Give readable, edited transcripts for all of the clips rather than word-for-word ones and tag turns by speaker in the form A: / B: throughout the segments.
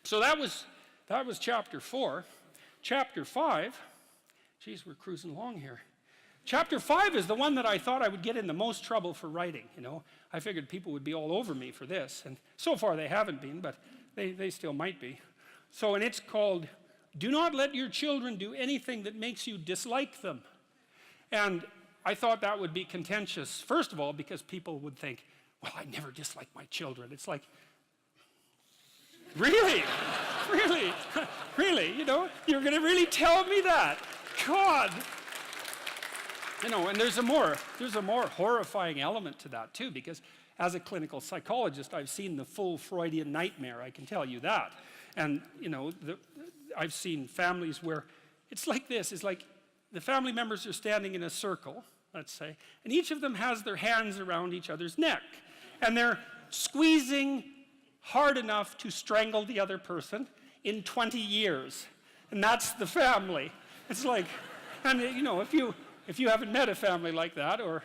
A: So that was chapter 4. Chapter 5, geez, we're cruising along here. Chapter 5 is the one that I thought I would get in the most trouble for writing, you know. I figured people would be all over me for this, and so far they haven't been, but they still might be. So, and it's called, Do Not Let Your Children Do Anything That Makes You Dislike Them. And I thought that would be contentious, first of all, because people would think, well, I never dislike my children. It's like, really? Really? Really? You know, you're going to really tell me that? God! You know, and there's a more horrifying element to that too, because as a clinical psychologist, I've seen the full Freudian nightmare, I can tell you that. And, you know, I've seen families where it's like this, it's like the family members are standing in a circle, let's say, and each of them has their hands around each other's neck, and they're squeezing hard enough to strangle the other person in 20 years. And that's the family. It's like, and you know, if you haven't met a family like that, or,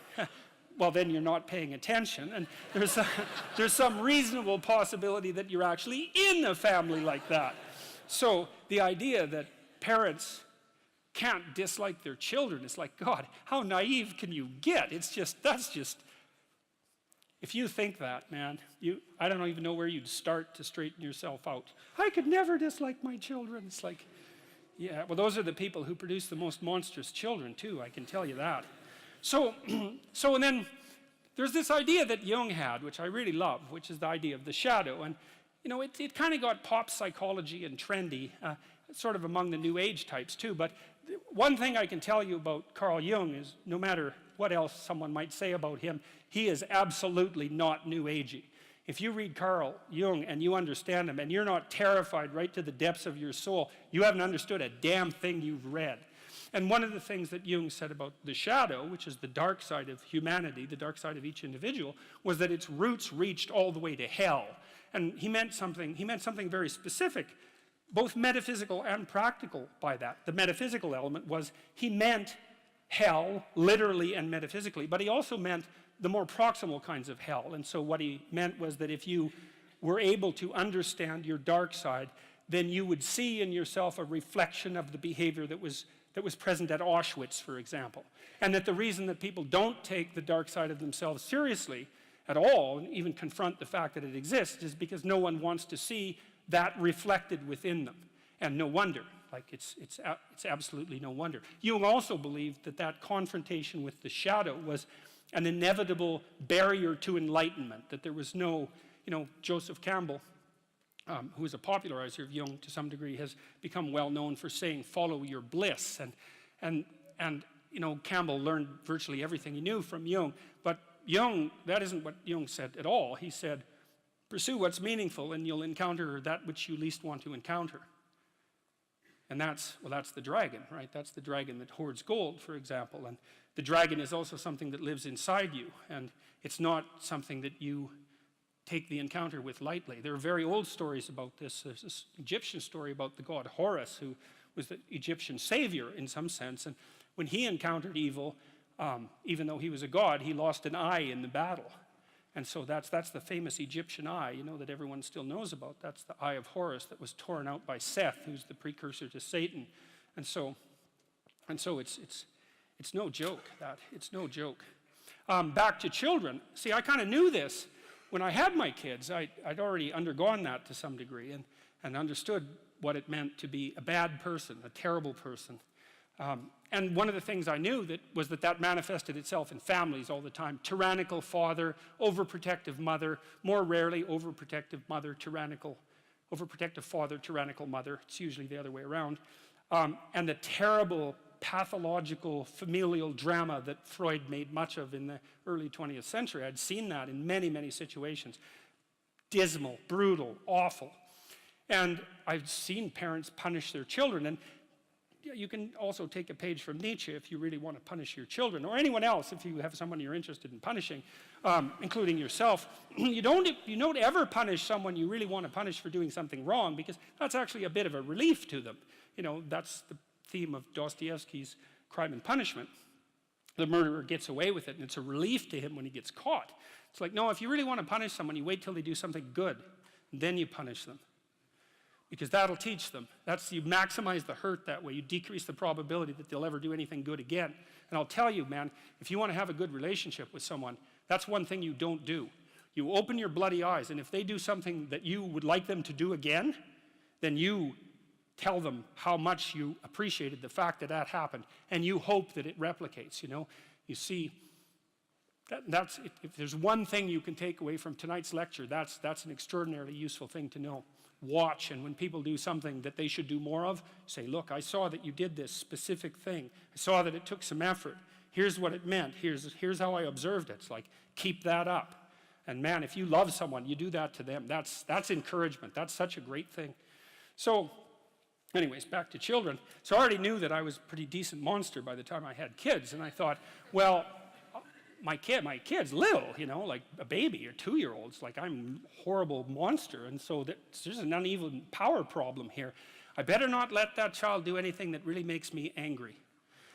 A: well, then you're not paying attention, and there's some reasonable possibility that you're actually in a family like that. So the idea that parents can't dislike their children is like, God, how naive can you get? That's just, if you think that, man, I don't even know where you'd start to straighten yourself out. I could never dislike my children. It's like, yeah, well, those are the people who produce the most monstrous children, too, I can tell you that. So and then there's this idea that Jung had, which I really love, which is the idea of the shadow. And, you know, it kind of got pop psychology and trendy, sort of among the New Age types, too. But one thing I can tell you about Carl Jung is, no matter what else someone might say about him, he is absolutely not New Agey. If you read Carl Jung and you understand him and you're not terrified right to the depths of your soul, you haven't understood a damn thing you've read. And one of the things that Jung said about the shadow, which is the dark side of humanity, the dark side of each individual, was that its roots reached all the way to hell. And he meant something very specific, both metaphysical and practical by that. The metaphysical element was he meant hell, literally and metaphysically, but he also meant the more proximal kinds of hell. And so what he meant was that if you were able to understand your dark side, then you would see in yourself a reflection of the behavior that was present at Auschwitz, for example. And that the reason that people don't take the dark side of themselves seriously at all, and even confront the fact that it exists, is because no one wants to see that reflected within them. And no wonder. Like, it's absolutely no wonder. Jung also believed that that confrontation with the shadow was an inevitable barrier to enlightenment, that there was no, you know, Joseph Campbell, who is a popularizer of Jung to some degree, has become well known for saying, follow your bliss. And you know, Campbell learned virtually everything he knew from Jung. But Jung, that isn't what Jung said at all. He said, pursue what's meaningful and you'll encounter that which you least want to encounter. And that's the dragon, right? That's the dragon that hoards gold, for example. And the dragon is also something that lives inside you. And it's not something that you take the encounter with lightly. There are very old stories about this. There's this Egyptian story about the god Horus, who was the Egyptian savior in some sense. And when he encountered evil, even though he was a god, he lost an eye in the battle. And so that's the famous Egyptian eye, you know, that everyone still knows about. That's the eye of Horus that was torn out by Seth, who's the precursor to Satan. And so it's no joke, that. It's no joke. Back to children. See, I kind of knew this when I had my kids. I'd already undergone that to some degree and understood what it meant to be a bad person, a terrible person. And one of the things I knew was that manifested itself in families all the time. Tyrannical father, overprotective mother, more rarely overprotective mother, overprotective father, tyrannical mother. It's usually the other way around. And the terrible pathological familial drama that Freud made much of in the early 20th century. I'd seen that in many, many situations. Dismal, brutal, awful. And I've seen parents punish their children. And you can also take a page from Nietzsche if you really want to punish your children, or anyone else if you have someone you're interested in punishing, including yourself. You don't ever punish someone you really want to punish for doing something wrong, because that's actually a bit of a relief to them. You know, that's the theme of Dostoevsky's Crime and Punishment. The murderer gets away with it, and it's a relief to him when he gets caught. It's like, no, if you really want to punish someone, you wait till they do something good, and then you punish them. because that'll teach them. You maximize the hurt that way. You decrease the probability that they'll ever do anything good again. And I'll tell you, man, if you want to have a good relationship with someone, that's one thing you don't do. You open your bloody eyes, and if they do something that you would like them to do again, then you tell them how much you appreciated the fact that that happened, and you hope that it replicates, you know. You see, if there's one thing you can take away from tonight's lecture, that's an extraordinarily useful thing to know. Watch, and when people do something that they should do more of, say, look, I saw that you did this specific thing. I saw that it took some effort. Here's what it meant. Here's how I observed it. It's like, keep that up. And man, if you love someone, you do that to them. That's encouragement. That's such a great thing. So, anyways, back to children. So I already knew that I was a pretty decent monster by the time I had kids. And I thought, well, my kid's little, you know, like a baby or 2-year-olds. Like, I'm a horrible monster. And so there's an uneven power problem here. I better not let that child do anything that really makes me angry.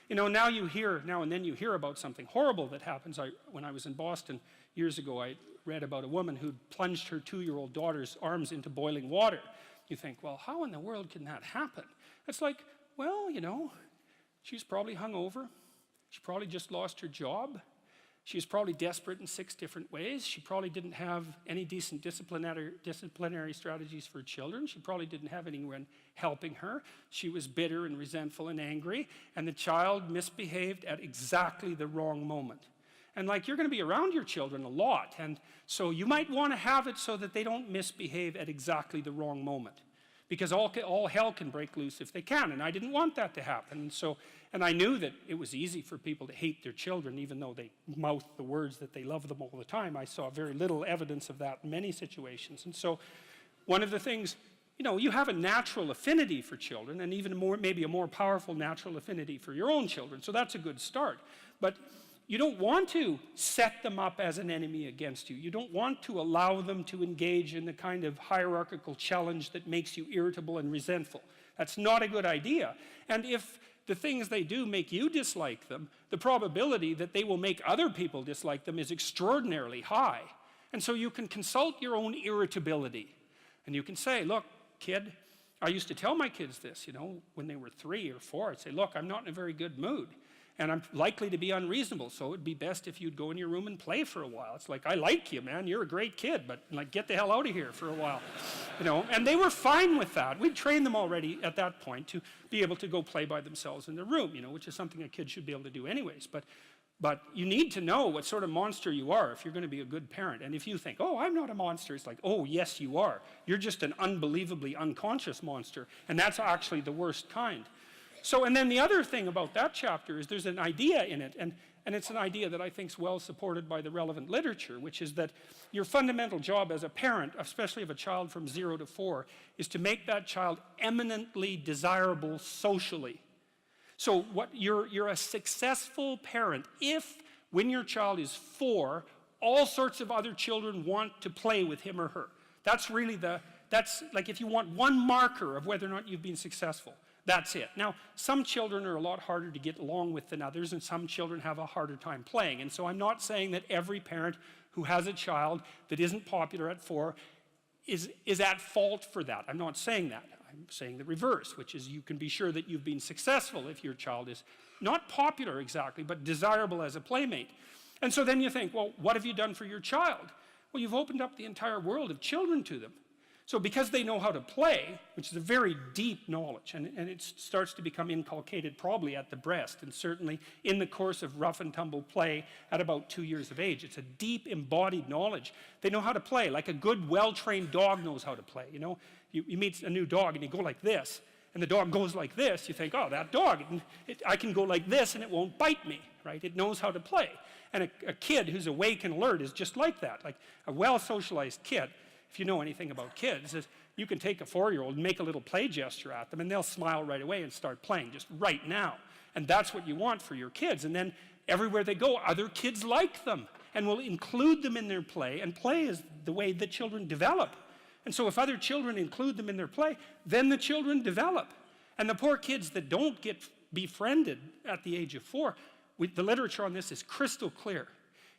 A: You know, now and then you hear about something horrible that happens. When I was in Boston years ago, I read about a woman who plunged her 2-year-old daughter's arms into boiling water. You think, well, how in the world can that happen? It's like, well, you know, she's probably hungover. She probably just lost her job. She was probably desperate in 6 different ways. She probably didn't have any decent disciplinary strategies for children. She probably didn't have anyone helping her. She was bitter and resentful and angry, and the child misbehaved at exactly the wrong moment. And like, you're going to be around your children a lot, and so you might want to have it so that they don't misbehave at exactly the wrong moment, because all hell can break loose if they can, and I didn't want that to happen. And I knew that it was easy for people to hate their children, even though they mouth the words that they love them all the time. I saw very little evidence of that in many situations. And so one of the things, you know, you have a natural affinity for children, and even more, maybe a more powerful natural affinity for your own children, so that's a good start. But you don't want to set them up as an enemy against you. You don't want to allow them to engage in the kind of hierarchical challenge that makes you irritable and resentful. That's not a good idea. And if the things they do make you dislike them, the probability that they will make other people dislike them is extraordinarily high. And so you can consult your own irritability. And you can say, look, kid, I used to tell my kids this, you know, when they were 3 or 4. I'd say, look, I'm not in a very good mood. And I'm likely to be unreasonable, so it'd be best if you'd go in your room and play for a while. It's like, I like you, man. You're a great kid, but like, get the hell out of here for a while. You know, and they were fine with that. We'd trained them already at that point to be able to go play by themselves in their room, you know, which is something a kid should be able to do anyways. But you need to know what sort of monster you are if you're going to be a good parent. And if you think, oh, I'm not a monster, it's like, oh, yes, you are. You're just an unbelievably unconscious monster, and that's actually the worst kind. So, and then the other thing about that chapter is there's an idea in it, and it's an idea that I think is well supported by the relevant literature, which is that your fundamental job as a parent, especially of a child from 0 to 4, is to make that child eminently desirable socially. So you're a successful parent if, when your child is 4, all sorts of other children want to play with him or her. That's really that's like if you want one marker of whether or not you've been successful. That's it. Now, some children are a lot harder to get along with than others, and some children have a harder time playing. And so I'm not saying that every parent who has a child that isn't popular at 4 is at fault for that. I'm not saying that. I'm saying the reverse, which is you can be sure that you've been successful if your child is not popular exactly, but desirable as a playmate. And so then you think, well, what have you done for your child? Well, you've opened up the entire world of children to them. So because they know how to play, which is a very deep knowledge, and it starts to become inculcated probably at the breast, and certainly in the course of rough and tumble play at about 2 years of age. It's a deep embodied knowledge. They know how to play, like a good, well-trained dog knows how to play. You know, you meet a new dog and you go like this, and the dog goes like this. You think, oh, that dog, I can go like this and it won't bite me, right? It knows how to play. And a kid who's awake and alert is just like that, like a well-socialized kid. If you know anything about kids, is you can take a 4-year-old and make a little play gesture at them, and they'll smile right away and start playing just right now. And that's what you want for your kids. And then everywhere they go, other kids like them and will include them in their play, and play is the way that children develop. And so if other children include them in their play, then the children develop. And the poor kids that don't get befriended at the age of 4, the literature on this is crystal clear.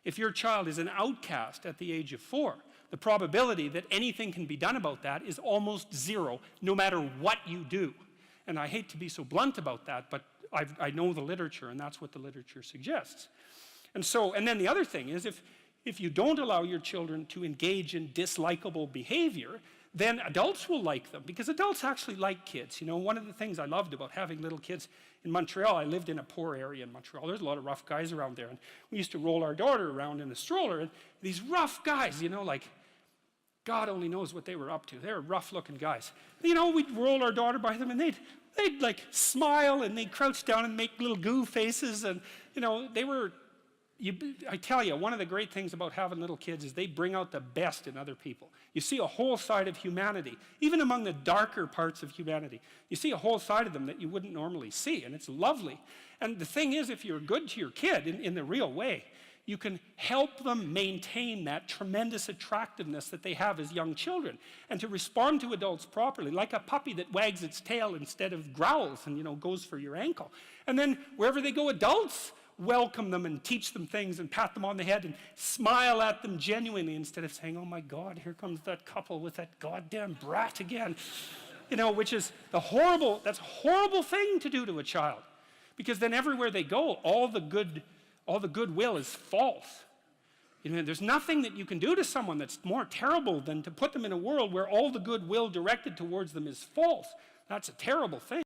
A: If your child is an outcast at the age of 4, the probability that anything can be done about that is almost zero, no matter what you do. And I hate to be so blunt about that, but I know the literature, and that's what the literature suggests. And then the other thing is, if you don't allow your children to engage in dislikable behavior, then adults will like them, because adults actually like kids. You know, one of the things I loved about having little kids in Montreal, I lived in a poor area in Montreal. There's a lot of rough guys around there, and we used to roll our daughter around in a stroller, and these rough guys, you know, like, God only knows what they were up to. They were rough-looking guys. You know, we'd roll our daughter by them, and they'd like smile, and they'd crouch down and make little goo faces, and you know, they were. I tell you, one of the great things about having little kids is they bring out the best in other people. You see a whole side of humanity, even among the darker parts of humanity. You see a whole side of them that you wouldn't normally see, and it's lovely. And the thing is, if you're good to your kid in the real way, you can help them maintain that tremendous attractiveness that they have as young children, and to respond to adults properly, like a puppy that wags its tail instead of growls and, you know, goes for your ankle. And then wherever they go, adults welcome them and teach them things and pat them on the head and smile at them genuinely, instead of saying, oh my God, here comes that couple with that goddamn brat again. You know, which is that's a horrible thing to do to a child, because then everywhere they go, all the goodwill is false. You know, there's nothing that you can do to someone that's more terrible than to put them in a world where all the goodwill directed towards them is false. That's a terrible thing.